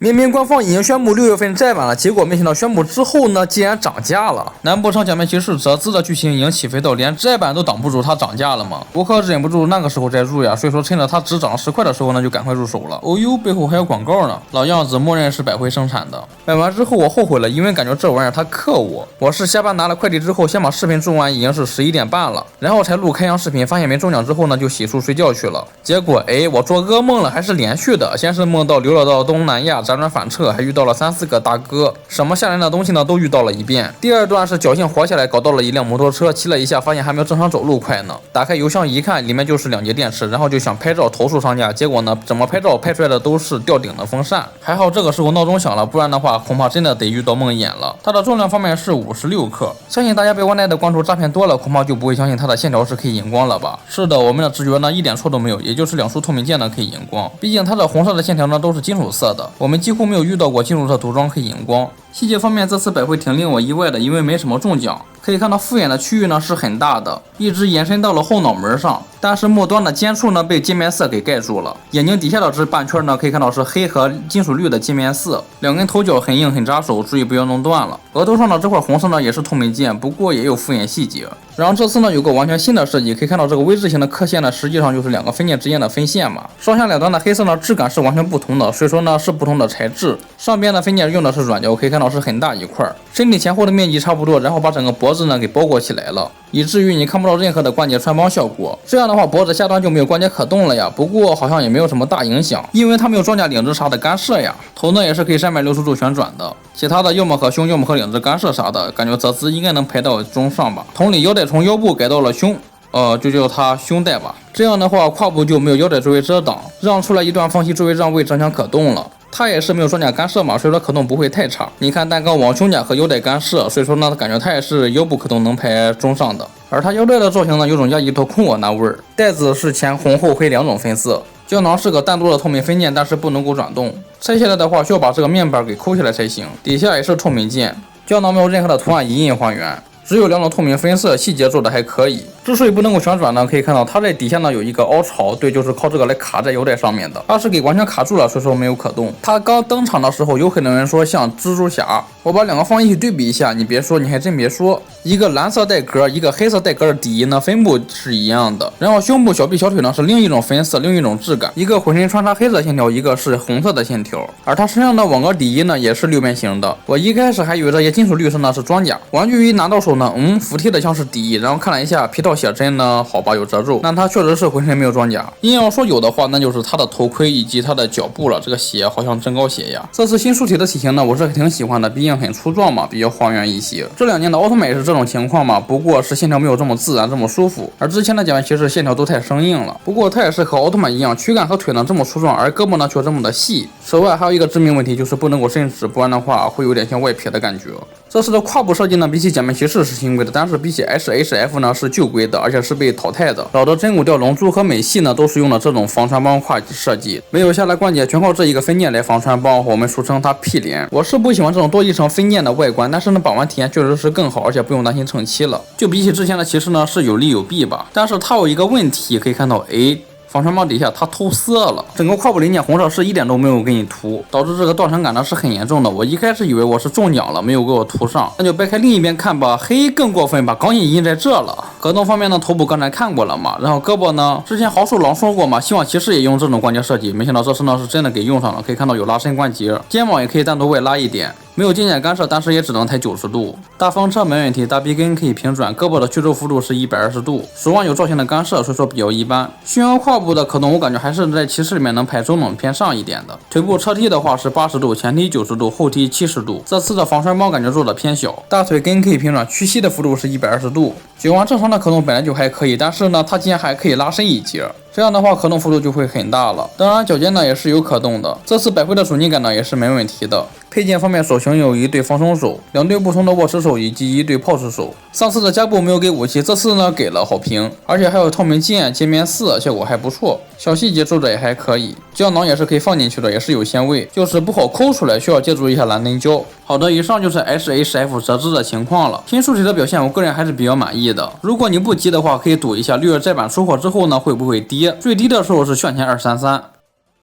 明明官方已经宣布6月份再版了，结果没想到宣布之后呢，竟然涨价了。难不成假面骑士折资的剧情已经起飞到连再版都挡不住它涨价了吗？我可忍不住那个时候再入呀，所以说趁着它只涨10块的时候呢，就赶快入手了。哦呦，背后还有广告呢，老样子，默认是百惠生产的。买完之后我后悔了，因为感觉这玩意儿它克我。我是下班拿了快递之后，先把视频做完，已经是11点半了，然后才录开箱视频，发现没中奖之后呢，就洗漱睡觉去了。结果我做噩梦了，还是连续的，先是梦到流落到东南亚，辗转反侧，还遇到了3、4个大哥，什么吓人的东西呢都遇到了一遍。第二段是侥幸活下来，搞到了一辆摩托车，骑了一下，发现还没有正常走路快呢。打开邮箱一看，里面就是2节电池，然后就想拍照投诉商家，结果呢，怎么拍照拍出来的都是吊顶的风扇。还好这个时候闹钟响了，不然的话恐怕真的得遇到梦魇了。它的重量方面是56克，相信大家被我奈的关注诈骗多了，恐怕就不会相信它的线条是可以荧光了吧？是的，我们的直觉呢一点错都没有，也就是2束透明键呢可以荧光，毕竟它的红色的线条呢都是金属色的，我们几乎没有遇到过金属色涂装可以荧光。细节方面，这次百惠挺令我意外的，因为没什么中奖。可以看到复眼的区域呢是很大的，一直延伸到了后脑门上，但是末端的尖处呢被界面色给盖住了。眼睛底下的这半圈呢可以看到是黑和金属绿的界面色。2根头角很硬很扎手，注意不要弄断了。额头上的这块红色呢也是透明键，不过也有复眼细节。然后这次呢有个完全新的设计，可以看到这个 V 字形的刻线呢实际上就是2个分键之间的分线嘛。双向两端的黑色呢质感是完全不同的，所以说呢是不同的材质。上边的分键用的是软胶，可以看到是很大一块，身体前后的面积差不多，然后把整个脖子呢给包裹起来了，以至于你看不到任何的关节穿帮效果。这样的话脖子下端就没有关节可动了呀，不过好像也没有什么大影响，因为它没有装甲领子啥的干涉呀。头呢也是可以360度旋转的，其他的要么和胸要么和领子干涉啥的，感觉这次应该能排到中上吧。同理，腰带从腰部改到了胸，就叫它胸带吧。这样的话胯部就没有腰带作为遮挡，让出来一段缝隙作为让位，正向可动了。它也是没有装甲干涉嘛，所以说可动不会太差。你看单个往胸甲和腰带干涉，所以说呢感觉它也是腰部可动能排中上的。而它腰带的造型呢有种压抑脱空我那味儿，带子是前红后黑2种分色，胶囊是个单独的透明分键，但是不能够转动。拆下来的话需要把这个面板给抠下来才行，底下也是透明键，胶囊没有任何的图案一印还原，只有2种透明分色，细节做的还可以。之所以不能够旋转呢，可以看到它在底下呢有一个凹槽，对，就是靠这个来卡在腰带上面的，它是给完全卡住了，所以说没有可动。它刚登场的时候有很多人说像蜘蛛侠，我把2个放一起对比一下，你别说，你还真别说，一个蓝色带格，一个黑色带格的底衣呢分布是一样的，然后胸部小臂小腿呢是另一种分色，另一种质感，一个浑身穿插黑色线条，一个是红色的线条，而它身上的网格底衣呢也是6边形的。我一开始还以为这些金属绿色呢是装甲，玩具一拿到手呢，服帖的像是底衣，然后看了一下皮套写真呢，好吧有褶皱，那它确实是浑身没有装甲。硬要说有的话，那就是它的头盔以及它的脚部了，这个鞋好像增高鞋呀。这次新书体的体型呢，我是挺喜欢的，毕竟很粗壮嘛，比较还原一些。这2年的奥特曼也是这种情况嘛，不过是线条没有这么自然这么舒服，而之前的假面骑士线条都太生硬了。不过它也是和奥特曼一样，躯干和腿呢这么粗壮，而胳膊呢却这么的细。此外还有一个致命问题，就是不能够伸直，不然的话会有点像外撇的感觉。这次的胯部设计呢，比起假面骑士是新规的，但是比起 SHF 呢是旧规的，而且是被淘汰的。老的真骨吊龙珠和美系呢都是用了这种防穿帮胯设计，没有下来关节，全靠这一个分键来防穿帮，我们俗称它 P 连。我是不喜欢这种多一层分键的外观，但是呢把玩体验确实是更好，而且不用担心蹭漆了。就比起之前的骑士呢是有利有弊吧，但是它有一个问题，可以看到防穿帮底下它偷色了，整个胯部零件红色是一点都没有给你涂，导致这个断层感呢是很严重的。我一开始以为我是中奖了，没有给我涂上，那就掰开另一边看吧。更过分，把钢印印在这了。可动方面呢，头部刚才看过了嘛，然后胳膊呢，之前豪叔老说过嘛，希望骑士也用这种关节设计，没想到这次呢是真的给用上了。可以看到有拉伸关节，肩膀也可以单独外拉一点。没有渐渐干涉，但是也只能抬90度。大风车没问题，大臂根可以平转，胳膊的曲轴幅度是120度，手腕有造型的干涉，所以说比较一般。胸腰胯部的可动，我感觉还是在骑士里面能排中等偏上一点的。腿部侧踢的话是80度，前踢90度，后踢70度。这次的防摔帮感觉做的偏小，大腿根可以平转，屈膝的幅度是120度。脚腕正常的可动本来就还可以，但是呢，它竟然还可以拉伸一截。这样的话可动幅度就会很大了。当然脚尖呢也是有可动的，这次百惠的手劲感呢也是没问题的。配件方面，手型有一对防松手，2对不同的握持手以及一对炮持手。上次的加布没有给武器，这次呢给了好评，而且还有透明键、界面4，效果还不错。小细节做的也还可以，胶囊也是可以放进去的，也是有纤维，就是不好抠出来，需要借助一下蓝灯胶。好的，以上就是 SHF 折资的情况了。新书体的表现我个人还是比较满意的。如果你不急的话，可以赌一下6月再版出货之后呢会不会跌，最低的时候是炫前233。